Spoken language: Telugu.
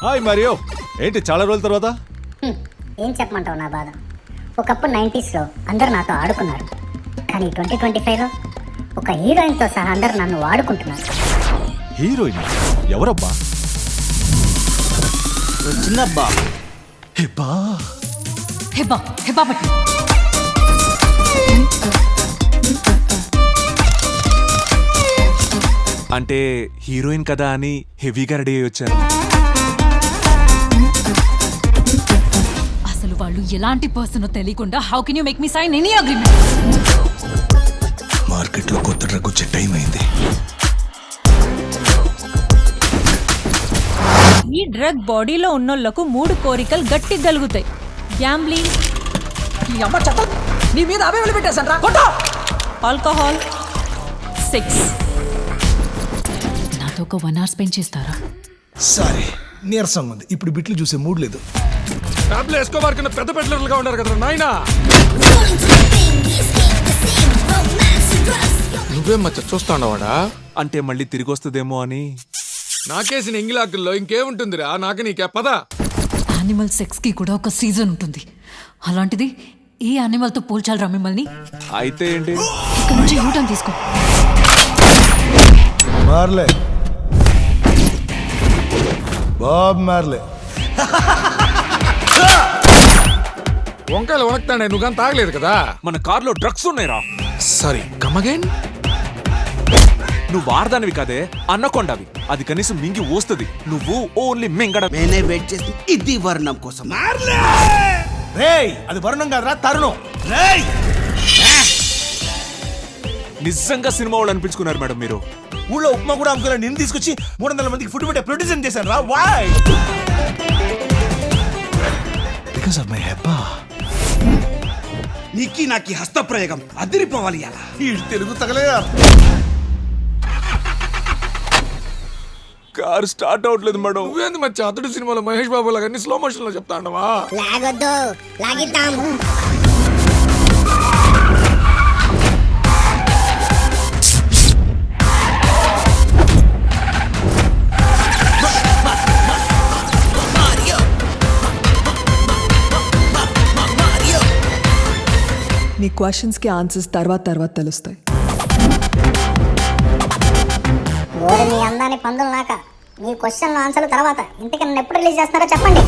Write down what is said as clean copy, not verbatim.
హాయ్ మరియో, ఏంటి చాలా రోజుల తర్వాత? ఏం చెప్పమంటావు నా బాధ. ఒకప్పుడు 90sలో అందరూ నాతో ఆడుకున్నారు, కానీ 2025లో ఒక హీరోయిన్తో సహా అందరూ నన్ను వాడుకుంటున్నారు. హీరోయిన్ ఎవరబ్బా? చిన్నబ్బా. హెబ్బా హెబ్బా హెబ్బా పట్టి. అంటే హీరోయిన్ కదా అని హెవీగా రెడీ అయ్యి వచ్చాను. అసలు వాళ్ళు ఎలాంటి పర్సన్ తెలియకుండా how can you make me sign any agreement? మార్కెట్లో కొత్త డ్రగ్ వచ్చే టైం అయింది. ఈ డ్రగ్ బాడీలో ఉన్నోళ్లకు 3 కోరికలు గట్టి గలుగుతాయి. గ్యాంబ్లింగ్, నీ మీద అవే పెట్టేశాను రా. Alcohol, sex. నాతో ఒక 1 hour స్పెండ్ చేస్తారా? సారీ, నీరసంగా ఉంది. ఇప్పుడు బిట్లు చూసే మూడ్ లేదు. టాబ్లెట్ వేసుకోవాలనుకున్న పెద్ద పెట్లర్లుగా ఉన్నారు కదా నాయనా. నువ్వేం మచ్చ చూస్తాండవాడా? అంటే మళ్ళీ తిరిగి వస్తుందేమో అని. నాకేసిన ఎంగిలాకుల్లో ఇంకేముంటుందిరా, నాకు నీకే పద. యానిమల్ సెక్స్ కి కూడా ఒక సీజన్ ఉంటుంది. అలాంటిది ఏ యానిమల్ తో పోల్చాలరా మిమ్మల్ని? అయితే ఏంటి? ఇక్కడ నుంచి యూటర్న్ తీసుకో. మార్లే బాబ్ మార్లే. వంకాయలు వణకుతాడే, నువ్వు కానీ తాగలేదు కదా. మన కార్లో డ్రగ్స్ ఉన్నాయిరా. Sorry, come again. నువ్వు వారదానివి కాదే, అన్నకొండవి. అది కనీసం మింగి వస్తుంది, నువ్వు ఓన్లీ మింగడ. నేనే వెయిట్ చేసి ఇది వర్ణం కోసం. రేయ్, అది వరుణం కాదురా, తరుణం. రేయ్, నిజంగా సినిమా వాళ్ళు అనిపించుకున్నారు మేడం మీరు. ఊళ్ళో ఉప్మా కూడా అమ్ముకున్నా నిన్ను తీసుకొచ్చి 300 మందికి ఫుడ్ పెట్టే ప్రొడ్యూసర్ చేశాను రా. Why? Because of my Hebba. నీకి నాకి హస్తప్రయోగం అదిరిపోవాలి. అలా ఈ తెలుగు తగలేదా? కార్ స్టార్ట్ అవట్లేదు మేడం. నువ్వేంది మచ్చ అతడు సినిమాలో మహేష్ బాబు లాగా అన్ని స్లో మోషన్ లో చెప్తాండవా? లాగొద్దు, లాగిద్దాము. నీ క్వశ్చన్స్కి ఆన్సర్స్ తర్వాత తెలుస్తాయి. ఓరి మీ అందాన్ని పందులు నాక. మీ క్వశ్చన్లు ఆన్సర్లు తర్వాత. ఇంతకన్నా ఎప్పుడు రిలీజ్ చేస్తున్నారో చెప్పండి.